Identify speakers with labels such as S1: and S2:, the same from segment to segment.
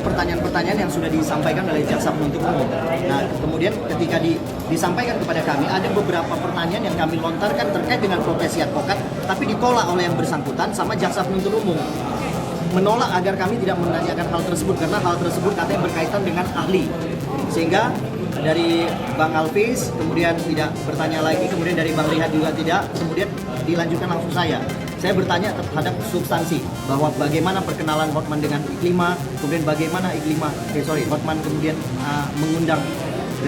S1: pertanyaan-pertanyaan yang sudah disampaikan oleh jaksa penuntut umum. Nah, kemudian ketika disampaikan kepada kami, ada beberapa pertanyaan yang kami lontarkan terkait dengan profesi advokat, tapi ditolak oleh yang bersangkutan sama jaksa penuntut umum. Menolak agar kami tidak menanyakan hal tersebut, karena hal tersebut katanya berkaitan dengan ahli. Sehingga dari Bang Alvis kemudian tidak bertanya lagi, kemudian dari Bang Lihat juga tidak, kemudian dilanjutkan langsung saya. Saya bertanya terhadap substansi, bahwa bagaimana perkenalan Hotman dengan Iklima, kemudian bagaimana Hotman kemudian mengundang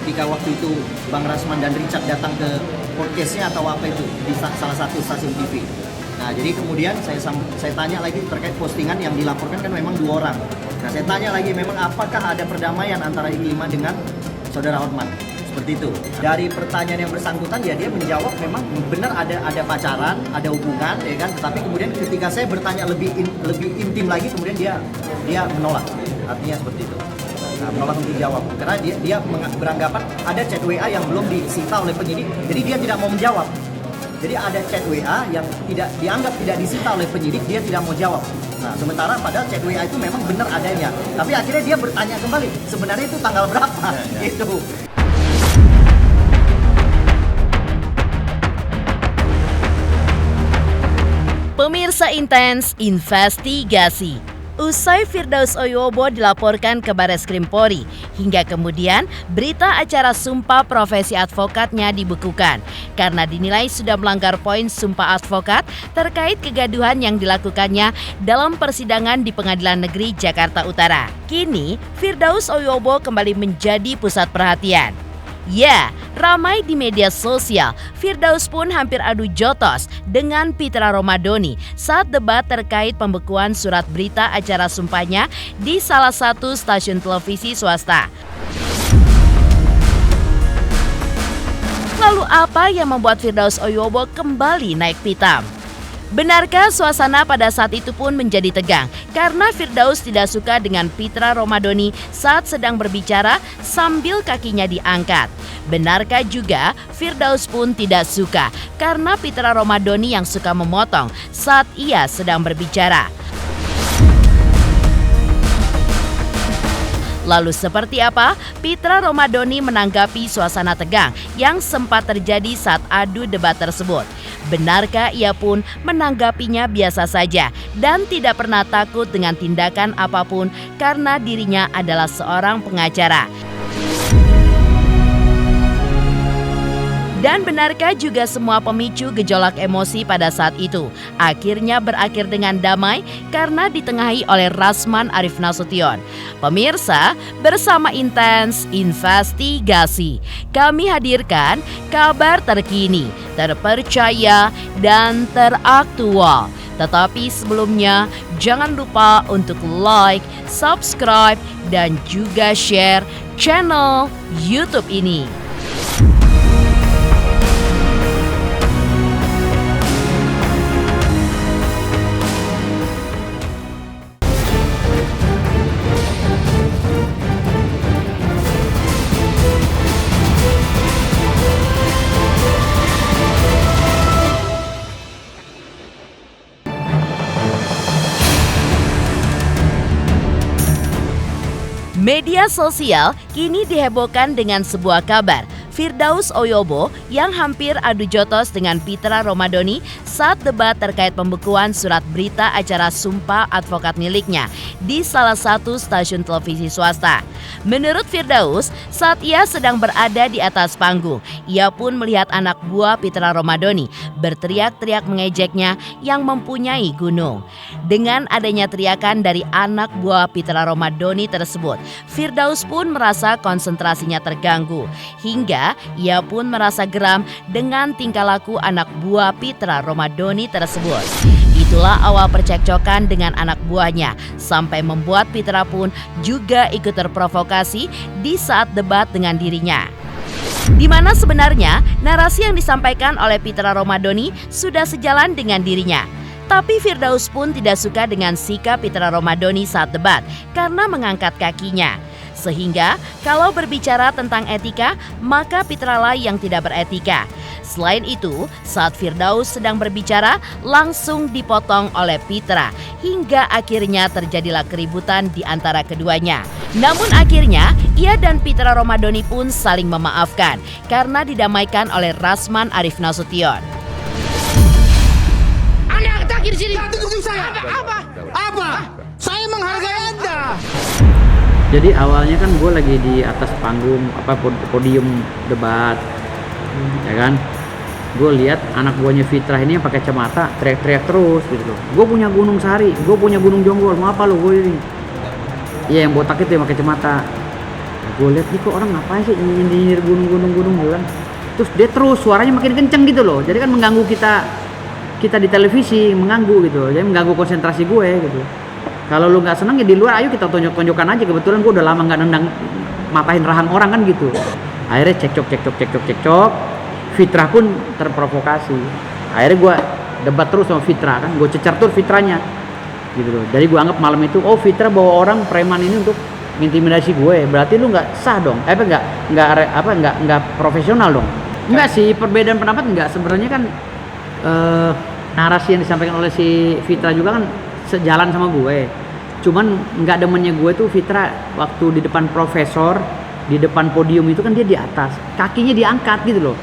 S1: ketika waktu itu Bang Rasman dan Richard datang ke podcastnya atau apa itu di salah satu stasiun TV. Nah, jadi kemudian saya tanya lagi terkait postingan yang dilaporkan kan memang 2 orang. Nah, saya tanya lagi memang apakah ada perdamaian antara Iklima dengan Saudara Hotman? Seperti itu. Dari pertanyaan yang bersangkutan ya dia menjawab memang benar ada pacaran, ada hubungan, ya kan. Tetapi kemudian ketika saya bertanya lebih intim lagi, kemudian dia menolak. Artinya seperti itu. Nah, menolak untuk dijawab karena dia beranggapan ada chat WA yang belum disita oleh penyidik, jadi dia tidak mau menjawab. Jadi ada chat WA yang dianggap tidak disita oleh penyidik, dia tidak mau jawab. Nah, sementara padahal chat WA itu memang benar adanya. Tapi akhirnya dia bertanya kembali, sebenarnya itu tanggal berapa? Gitu.
S2: Pemirsa Intens Investigasi. Usai Firdaus Oyobo dilaporkan ke Bares Krim Polri, hingga kemudian berita acara sumpah profesi advokatnya dibekukan karena dinilai sudah melanggar poin sumpah advokat terkait kegaduhan yang dilakukannya dalam persidangan di Pengadilan Negeri Jakarta Utara. Kini, Firdaus Oyobo kembali menjadi pusat perhatian. Ya, ramai di media sosial, Firdaus pun hampir adu jotos dengan Pitra Romadhoni saat debat terkait pembekuan surat berita acara sumpahnya di salah satu stasiun televisi swasta. Lalu apa yang membuat Firdaus Oyobo kembali naik pitam? Benarkah suasana pada saat itu pun menjadi tegang karena Firdaus tidak suka dengan Pitra Romadhoni saat sedang berbicara sambil kakinya diangkat? Benarkah juga Firdaus pun tidak suka karena Pitra Romadhoni yang suka memotong saat ia sedang berbicara? Lalu seperti apa Pitra Romadhoni menanggapi suasana tegang yang sempat terjadi saat adu debat tersebut? Benarkah ia pun menanggapinya biasa saja dan tidak pernah takut dengan tindakan apapun karena dirinya adalah seorang pengacara? Dan benarkah juga semua pemicu gejolak emosi pada saat itu akhirnya berakhir dengan damai karena ditengahi oleh Rasman Arif Nasution? Pemirsa, bersama Intens Investigasi, kami hadirkan kabar terkini, terpercaya, dan teraktual. Tetapi sebelumnya, jangan lupa untuk like, subscribe, dan juga share channel YouTube ini. Media sosial kini dihebohkan dengan sebuah kabar Firdaus Oyobo yang hampir adu jotos dengan Pitra Romadhoni saat debat terkait pembekuan surat berita acara sumpah advokat miliknya di salah satu stasiun televisi swasta. Menurut Firdaus, saat ia sedang berada di atas panggung, ia pun melihat anak buah Pitra Romadhoni berteriak-teriak mengejeknya yang mempunyai gunung. Dengan adanya teriakan dari anak buah Pitra Romadhoni tersebut, Firdaus pun merasa konsentrasinya terganggu, hingga ia pun merasa geram dengan tingkah laku anak buah Pitra Romadhoni tersebut. Itulah awal percekcokan dengan anak buahnya, sampai membuat Pitra pun juga ikut terprovokasi di saat debat dengan dirinya. Di mana sebenarnya narasi yang disampaikan oleh Pitra Romadhoni sudah sejalan dengan dirinya. Tapi Firdaus pun tidak suka dengan sikap Pitra Romadhoni saat debat karena mengangkat kakinya. Sehingga kalau berbicara tentang etika, maka Pitralah yang tidak beretika. Selain itu, saat Firdaus sedang berbicara, langsung dipotong oleh Pitra hingga akhirnya terjadilah keributan di antara keduanya. Namun akhirnya, ia dan Pitra Romadhoni pun saling memaafkan karena didamaikan oleh Rasman Arif Nasution.
S3: Anda tak di sini. Saya. Apa? Saya menghargai Anda.
S4: Jadi awalnya kan gue lagi di atas panggung podium debat, ya kan? Gue lihat anak buahnya Fitrah ini yang pakai kacamata teriak-teriak terus gitu loh. Gue punya Gunung Sari, gue punya Gunung Jonggol, mau apa lo gue ini? Iya yang botak itu yang pakai kacamata. Gue lihat nih kok orang ngapain sih nyindir gunung gitu kan? Terus dia terus suaranya makin kenceng gitu loh. Jadi kan mengganggu kita di televisi, mengganggu gitu. Jadi mengganggu konsentrasi gue gitu. Kalau lu nggak seneng ya di luar, ayo kita tonjok-tonjokan aja. Kebetulan gue udah lama nggak nendang matahin rahang orang kan gitu. Akhirnya cekcok. Fitrah pun terprovokasi. Akhirnya gue debat terus sama Fitrah kan. Gue cecar terus Fitrahnya gitu loh. Jadi gue anggap malam itu, oh Fitrah bawa orang preman ini untuk intimidasi gue. Berarti lu nggak sah dong. Nggak profesional dong. Enggak sih, perbedaan pendapat enggak. Sebenarnya kan narasi yang disampaikan oleh si Fitrah juga kan sejalan sama gue. Cuman nggak demennya gue tuh Fitrah waktu di depan profesor, di depan podium itu kan dia di atas, kakinya diangkat gitu loh.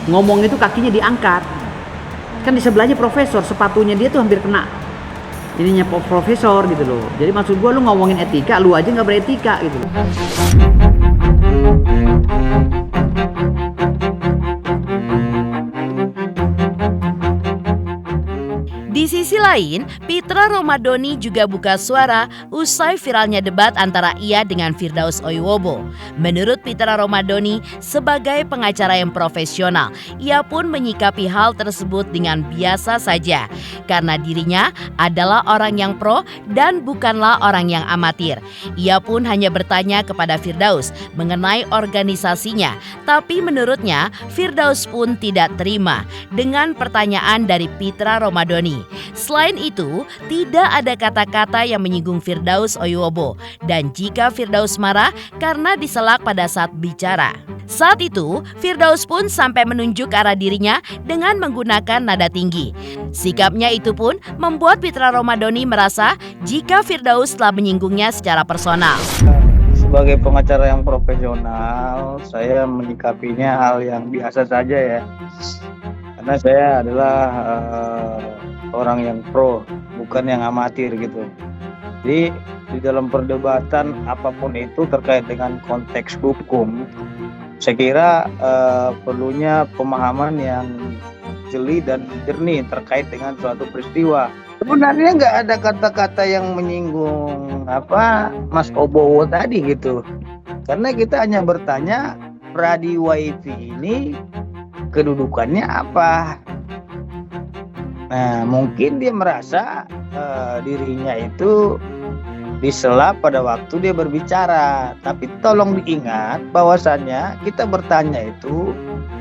S4: Ngomong itu kakinya diangkat. Kan di sebelahnya profesor, sepatunya dia tuh hampir kena ininya profesor gitu loh. Jadi maksud gue, lu ngomongin etika, lu aja nggak beretika gitu loh.
S2: Di sisi lain, Pitra Romadhoni juga buka suara usai viralnya debat antara ia dengan Firdaus Oyowobo. Menurut Pitra Romadhoni, sebagai pengacara yang profesional, ia pun menyikapi hal tersebut dengan biasa saja. Karena dirinya adalah orang yang pro dan bukanlah orang yang amatir. Ia pun hanya bertanya kepada Firdaus mengenai organisasinya. Tapi menurutnya, Firdaus pun tidak terima dengan pertanyaan dari Pitra Romadhoni. Selain itu, tidak ada kata-kata yang menyinggung Firdaus Oyowobo dan jika Firdaus marah karena diselak pada saat bicara. Saat itu, Firdaus pun sampai menunjuk ke arah dirinya dengan menggunakan nada tinggi. Sikapnya itu pun membuat Pitra Romadhoni merasa jika Firdaus telah menyinggungnya secara personal.
S5: Sebagai pengacara yang profesional, saya menyikapinya hal yang biasa saja ya. Karena saya adalah orang yang pro, bukan yang amatir gitu. Jadi di dalam perdebatan apapun itu terkait dengan konteks hukum, saya kira perlunya pemahaman yang jeli dan jernih terkait dengan suatu peristiwa. Sebenarnya nggak ada kata-kata yang menyinggung Mas Obowo tadi gitu. Karena kita hanya bertanya Pradiwa ini kedudukannya apa. Nah, mungkin dia merasa dirinya itu disela pada waktu dia berbicara. Tapi tolong diingat bahwasannya kita bertanya itu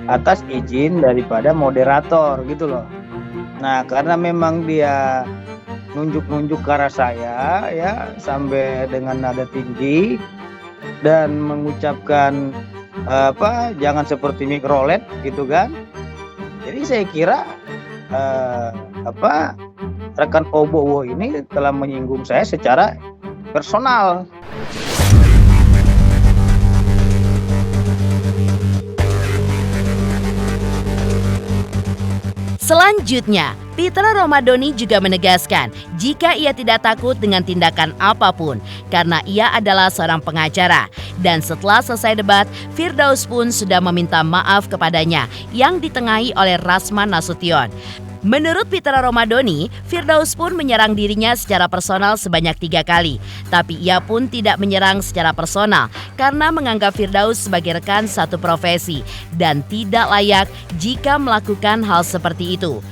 S5: atas izin daripada moderator gitu loh. Nah, karena memang dia nunjuk-nunjuk ke arah saya ya sampai dengan nada tinggi dan mengucapkan jangan seperti mikrolet gitu kan. Jadi saya kira rekan Obowo ini telah menyinggung saya secara personal.
S2: Selanjutnya, Pitra Romadhoni juga menegaskan jika ia tidak takut dengan tindakan apapun karena ia adalah seorang pengacara. Dan setelah selesai debat, Firdaus pun sudah meminta maaf kepadanya yang ditengahi oleh Rasman Nasution. Menurut Pitra Romadhoni, Firdaus pun menyerang dirinya secara personal sebanyak 3 kali. Tapi ia pun tidak menyerang secara personal karena menganggap Firdaus sebagai rekan satu profesi dan tidak layak jika melakukan hal seperti itu.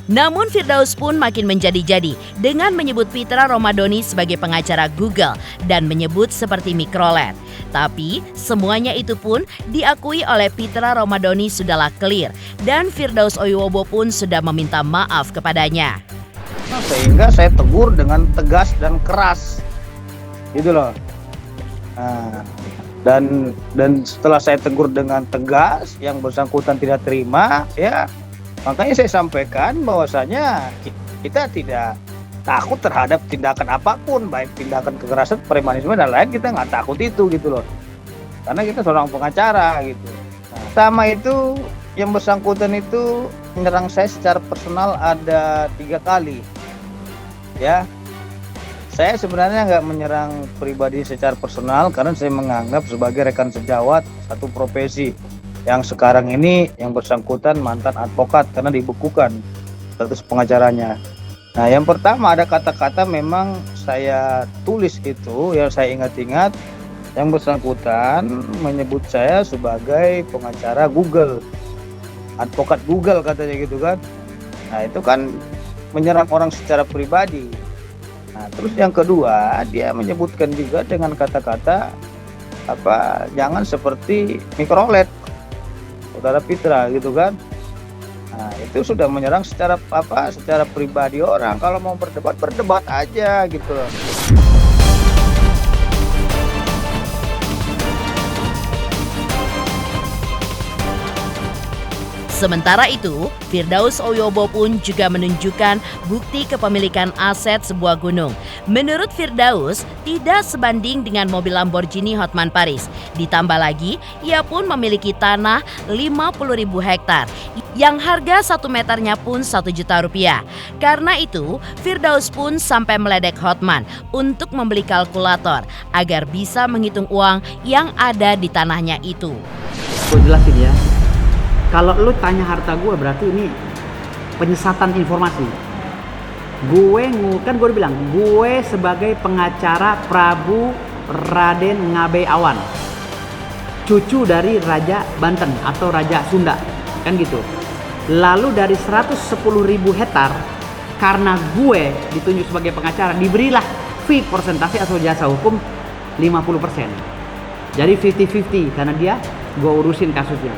S2: Namun Firdaus pun makin menjadi-jadi dengan menyebut Pitra Romadhoni sebagai pengacara Google dan menyebut seperti mikrolet. Tapi semuanya itu pun diakui oleh Pitra Romadhoni sudahlah clear dan Firdaus Oyowobo pun sudah meminta maaf kepadanya.
S5: Sehingga saya tegur dengan tegas dan keras gitu loh. Nah, dan setelah saya tegur dengan tegas, yang bersangkutan tidak terima, ya makanya saya sampaikan bahwasanya kita tidak takut terhadap tindakan apapun, baik tindakan kekerasan, premanisme dan lain, kita nggak takut itu gitu loh, karena kita seorang pengacara gitu. Nah, sama itu yang bersangkutan itu menyerang saya secara personal ada 3 kali, ya. Saya sebenarnya nggak menyerang pribadi secara personal karena saya menganggap sebagai rekan sejawat satu profesi yang sekarang ini yang bersangkutan mantan advokat karena dibekukan status pengacaranya. Nah, yang pertama ada kata-kata memang saya tulis itu, yang saya ingat-ingat, yang bersangkutan menyebut saya sebagai pengacara Google, advokat Google katanya gitu kan. Nah, itu kan menyerang orang secara pribadi. Nah, terus yang kedua, dia menyebutkan juga dengan kata-kata jangan seperti mikrolet saudara Fitra gitu kan. Nah, itu sudah menyerang secara pribadi orang. Kalau mau berdebat aja gitu loh.
S2: Sementara itu, Firdaus Oyobo pun juga menunjukkan bukti kepemilikan aset sebuah gunung. Menurut Firdaus, tidak sebanding dengan mobil Lamborghini Hotman Paris. Ditambah lagi, ia pun memiliki tanah 50.000 hektar yang harga 1 meternya pun 1 juta rupiah. Karena itu, Firdaus pun sampai meledek Hotman untuk membeli kalkulator agar bisa menghitung uang yang ada di tanahnya itu.
S4: Gue jelasin ya. Kalau lu tanya harta gue berarti ini penyesatan informasi. Gue udah bilang, gue sebagai pengacara Prabu Raden Ngabe Awan, cucu dari Raja Banten atau Raja Sunda, kan gitu. Lalu dari 110.000 hektar, karena gue ditunjuk sebagai pengacara, diberilah fee persentase atau jasa hukum 50%. Jadi 50-50 karena dia gue urusin kasusnya.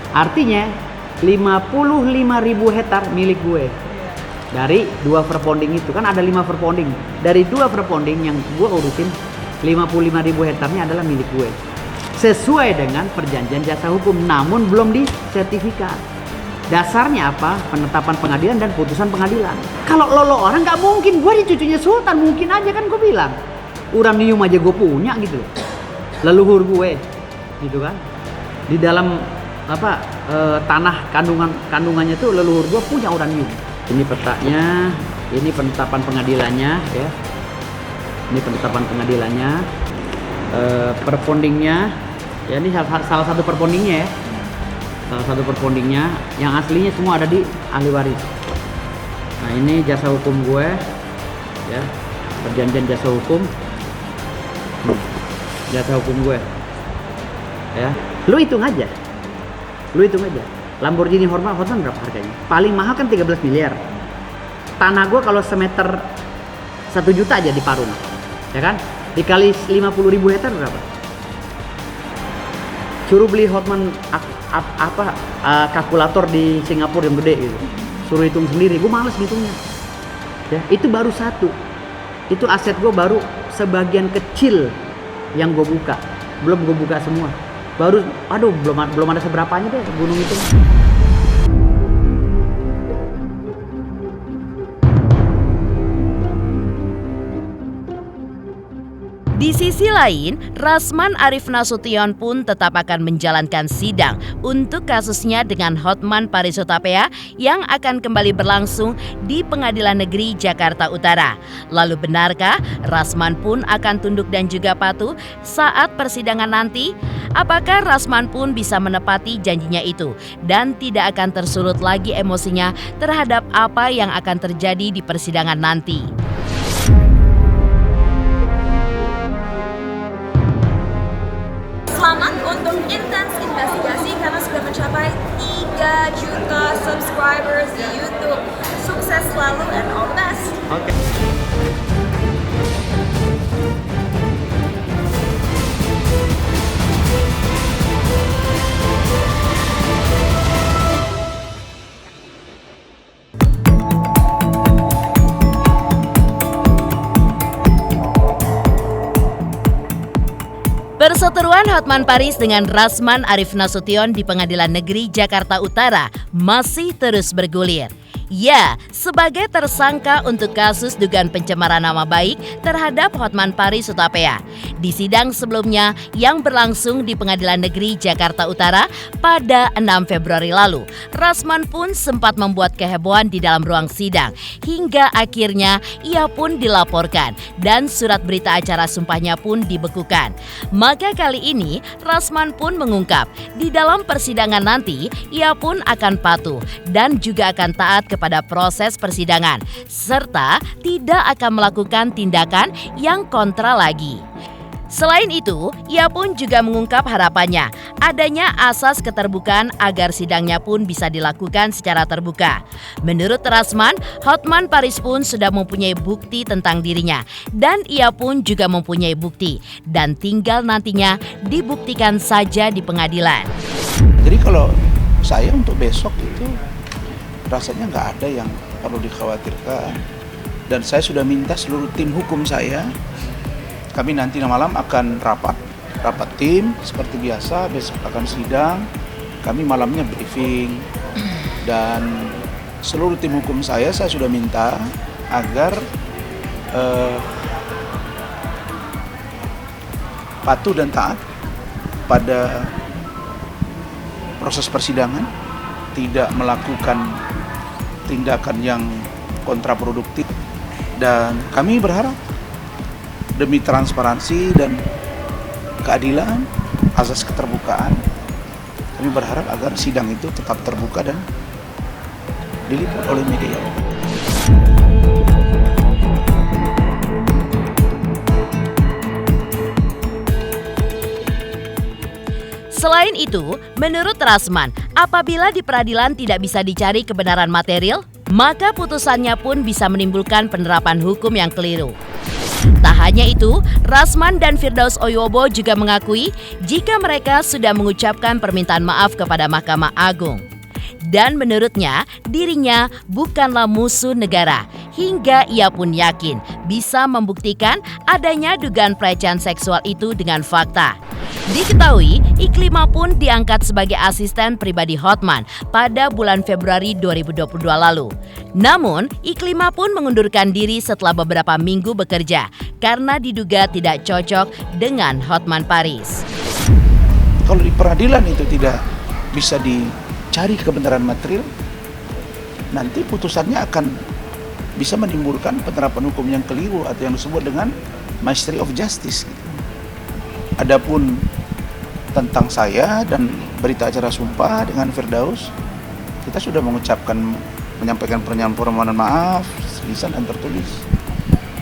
S4: Artinya 55.000 hektar milik gue. Dari 2 verponding itu kan ada 5 verponding. Dari 2 verponding yang gue urusin, 55.000 hektarnya adalah milik gue. Sesuai dengan perjanjian jasa hukum, namun belum disertifikat. Dasarnya apa? Penetapan pengadilan dan putusan pengadilan. Kalau lo orang nggak mungkin, gue di cucunya Sultan, mungkin aja kan gue bilang. Uranium aja gue punya gitu. Leluhur gue, gitu kan. Di dalam tanah kandungannya tuh leluhur gue punya uranium. Ini petanya, ini penetapan pengadilannya ya. Ini penetapan pengadilannya, perpondingnya, ya ini salah satu perpondingnya ya. Salah satu perpondingnya, yang aslinya semua ada di ahli waris. Nah, ini jasa hukum gue ya, perjanjian jasa hukum. Jasa hukum gue ya. Lu hitung aja. Lamborghini Hotman berapa harganya? Paling mahal kan 13 miliar. Tanah gue kalau semeter 1 juta aja di Parung, ya kan? Dikali 50.000 hektar berapa? Suruh beli Hotman kalkulator di Singapura yang gede gitu. Suruh hitung sendiri, gue males ngitungnya. Ya, itu baru satu. Itu aset gue baru sebagian kecil yang gue buka. Belum gue buka semua. Baru, belum ada seberapanya deh gunung itu.
S2: Di sisi lain, Rasman Arif Nasution pun tetap akan menjalankan sidang untuk kasusnya dengan Hotman Paris Hutapea yang akan kembali berlangsung di Pengadilan Negeri Jakarta Utara. Lalu benarkah Rasman pun akan tunduk dan juga patuh saat persidangan nanti? Apakah Rasman pun bisa menepati janjinya itu dan tidak akan tersulut lagi emosinya terhadap apa yang akan terjadi di persidangan nanti?
S6: Selamat untuk Intens Investigasi karena sudah mencapai 3 juta subscribers di YouTube. Sukses selalu and all the best.
S2: Perseteruan Hotman Paris dengan Rasman Arif Nasution di Pengadilan Negeri Jakarta Utara masih terus bergulir. Ya, sebagai tersangka untuk kasus dugaan pencemaran nama baik terhadap Hotman Paris Hutapea. Di sidang sebelumnya yang berlangsung di Pengadilan Negeri Jakarta Utara pada 6 Februari lalu, Rasman pun sempat membuat kehebohan di dalam ruang sidang hingga akhirnya ia pun dilaporkan dan surat berita acara sumpahnya pun dibekukan. Maka kali ini Rasman pun mengungkap di dalam persidangan nanti ia pun akan patuh dan juga akan taat kepada proses persidangan serta tidak akan melakukan tindakan yang kontra lagi. Selain itu, ia pun juga mengungkap harapannya adanya asas keterbukaan agar sidangnya pun bisa dilakukan secara terbuka. Menurut Rasman, Hotman Paris pun sudah mempunyai bukti tentang dirinya dan ia pun juga mempunyai bukti dan tinggal nantinya dibuktikan saja di pengadilan.
S7: Jadi kalau saya untuk besok itu rasanya nggak ada yang perlu dikhawatirkan dan saya sudah minta seluruh tim hukum saya. Kami nanti malam akan rapat tim seperti biasa, besok akan sidang, kami malamnya briefing dan seluruh tim hukum saya sudah minta agar patuh dan taat pada proses persidangan, tidak melakukan tindakan yang kontraproduktif dan kami berharap demi transparansi dan keadilan, asas keterbukaan, kami berharap agar sidang itu tetap terbuka dan diliput oleh media.
S2: Selain itu, menurut Rasman, apabila di peradilan tidak bisa dicari kebenaran material, maka putusannya pun bisa menimbulkan penerapan hukum yang keliru. Tak hanya itu, Rasman dan Firdaus Oyobo juga mengakui jika mereka sudah mengucapkan permintaan maaf kepada Mahkamah Agung. Dan menurutnya, dirinya bukanlah musuh negara, hingga ia pun yakin bisa membuktikan adanya dugaan pelecehan seksual itu dengan fakta. Diketahui, Iklima pun diangkat sebagai asisten pribadi Hotman pada bulan Februari 2022 lalu. Namun, Iklima pun mengundurkan diri setelah beberapa minggu bekerja karena diduga tidak cocok dengan Hotman Paris.
S7: Kalau di peradilan itu tidak bisa dicari kebenaran material, nanti putusannya akan bisa menimbulkan penerapan hukum yang keliru atau yang disebut dengan Ministry of Justice. Adapun tentang saya dan berita acara sumpah dengan Firdaus, kita sudah menyampaikan permohonan maaf lisan dan tertulis.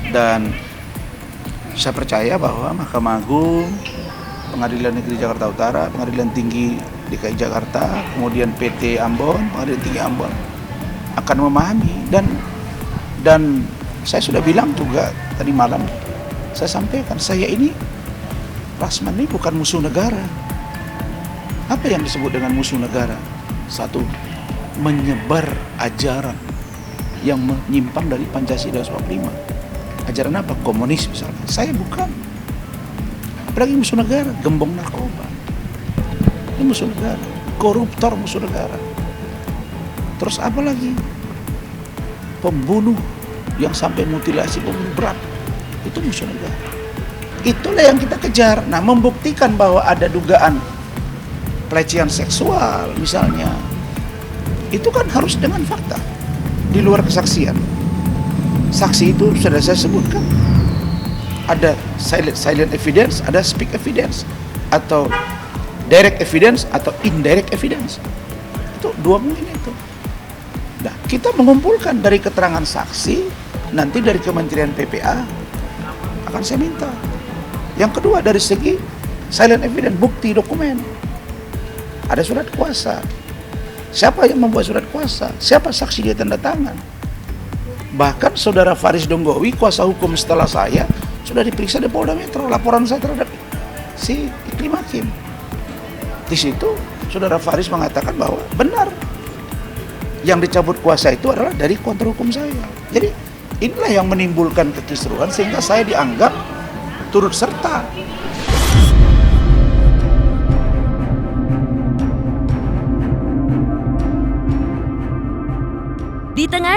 S7: Dan saya percaya bahwa Mahkamah Agung, Pengadilan Negeri Jakarta Utara, Pengadilan Tinggi DKI Jakarta, kemudian PT Ambon, Pengadilan Tinggi Ambon akan memahami dan saya sudah bilang juga tadi malam, saya sampaikan saya ini Rasman ini bukan musuh negara. Apa yang disebut dengan musuh negara? Satu, menyebar ajaran yang menyimpang dari Pancasila 45. Ajaran apa? Komunis misalnya. Saya bukan. Apalagi musuh negara, gembong narkoba. Ini musuh negara, koruptor musuh negara. Terus apa lagi? Pembunuh yang sampai mutilasi, pembunuh berat. Itu musuh negara. Itulah yang kita kejar. Nah, membuktikan bahwa ada dugaan pelecehan seksual misalnya, itu kan harus dengan fakta di luar kesaksian. Saksi itu sudah saya sebutkan, ada silent evidence, ada speak evidence, atau direct evidence atau indirect evidence. Itu dua poin itu. Nah, kita mengumpulkan dari keterangan saksi, nanti dari Kementerian PPA akan saya minta. Yang kedua, dari segi silent evidence, bukti dokumen. Ada surat kuasa. Siapa yang membuat surat kuasa? Siapa saksi dia tanda tangan? Bahkan saudara Faris Donggowi, kuasa hukum setelah saya, sudah diperiksa di Polda Metro. Laporan saya terhadap si Iklim Hakim. Di situ saudara Faris mengatakan bahwa benar yang dicabut kuasa itu adalah dari kuasa hukum saya. Jadi inilah yang menimbulkan kekisruhan sehingga saya dianggap turut serta.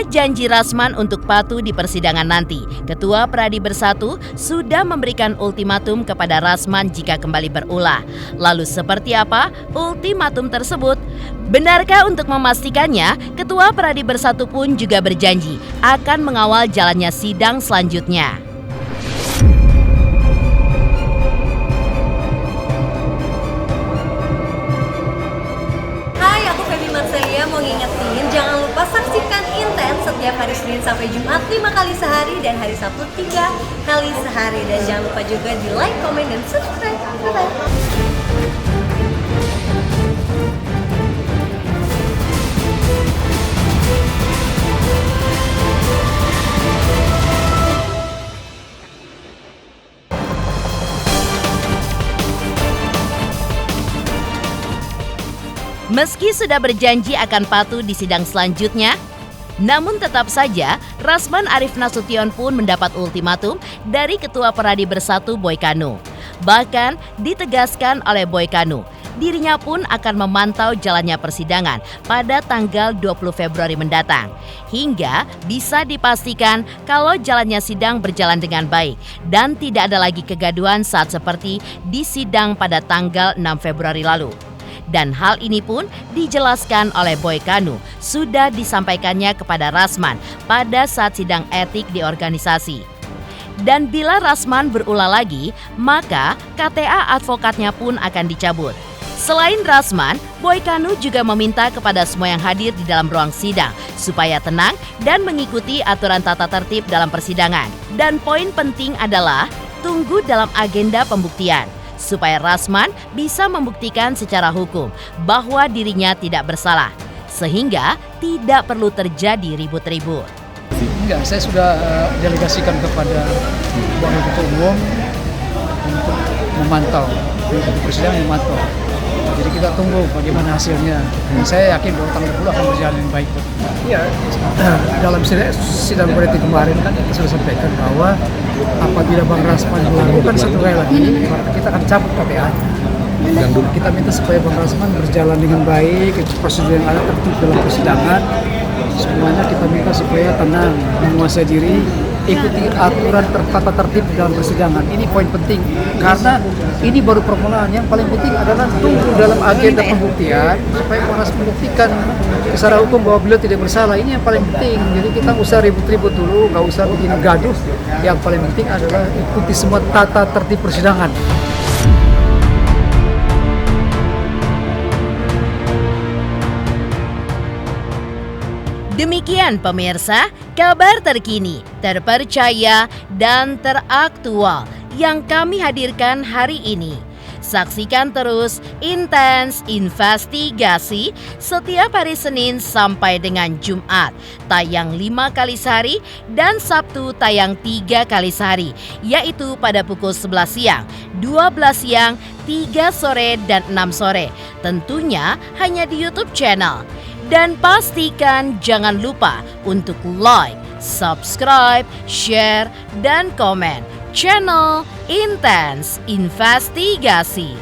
S2: Mengingat janji Rasman untuk patuh di persidangan nanti, Ketua Pradi Bersatu sudah memberikan ultimatum kepada Rasman jika kembali berulah. Lalu seperti apa ultimatum tersebut? Benarkah untuk memastikannya, Ketua Pradi Bersatu pun juga berjanji akan mengawal jalannya sidang selanjutnya.
S8: Hai, aku Feby Marsaya mau ngingetin jangan lupa saksikan Intens setiap hari Senin sampai Jumat 5 kali sehari dan hari Sabtu 3 kali sehari. Dan jangan lupa juga di like, komen, dan subscribe. Bye-bye.
S2: Meski sudah berjanji akan patuh di sidang selanjutnya, namun tetap saja Rasman Arief Nasution pun mendapat ultimatum dari Ketua Pradi Bersatu Boy Kanu. Bahkan ditegaskan oleh Boy Kanu, dirinya pun akan memantau jalannya persidangan pada tanggal 20 Februari mendatang. Hingga bisa dipastikan kalau jalannya sidang berjalan dengan baik dan tidak ada lagi kegaduhan saat seperti di sidang pada tanggal 6 Februari lalu. Dan hal ini pun dijelaskan oleh Boy Kanu sudah disampaikannya kepada Rasman pada saat sidang etik di organisasi. Dan bila Rasman berulah lagi, maka KTA advokatnya pun akan dicabut. Selain Rasman, Boy Kanu juga meminta kepada semua yang hadir di dalam ruang sidang supaya tenang dan mengikuti aturan tata tertib dalam persidangan. Dan poin penting adalah tunggu dalam agenda pembuktian, supaya Rasman bisa membuktikan secara hukum bahwa dirinya tidak bersalah, sehingga tidak perlu terjadi ribut-ribut.
S9: Enggak, saya sudah delegasikan kepada Wakil Ketua Umum untuk memantau, untuk persidangan memantau. Jadi kita tunggu bagaimana hasilnya. Dan saya yakin bahwa tanggal 20 akan berjalan dengan baik. Iya, dalam sidang politik kemarin kan kita sudah sampaikan bahwa apabila Bang Rasman melakukan satu kali lagi, maka kita akan cabut KTA. Dan kita minta supaya Bang Rasman berjalan dengan baik, prosedur yang ada tertib dalam persidangan. Semuanya kita minta supaya tenang, menguasai diri, ikuti aturan tata tertib dalam persidangan. Ini poin penting karena ini baru permulaan. Yang paling penting adalah tunggu dalam agenda pembuktian supaya Bang Rasman membuktikan secara hukum bahwa beliau tidak bersalah. Ini yang paling penting. Jadi kita nggak usah ribut-ribut dulu, nggak usah bikin gaduh. Yang paling penting adalah ikuti semua tata tertib persidangan.
S2: Demikian pemirsa, kabar terkini, terpercaya, dan teraktual yang kami hadirkan hari ini. Saksikan terus Intens Investigasi setiap hari Senin sampai dengan Jumat, tayang 5 kali sehari dan Sabtu tayang 3 kali sehari, yaitu pada pukul 11 siang, 12 siang, 3 sore, dan 6 sore. Tentunya hanya di YouTube channel. Dan pastikan jangan lupa untuk like, subscribe, share, dan komen channel Intens Investigasi.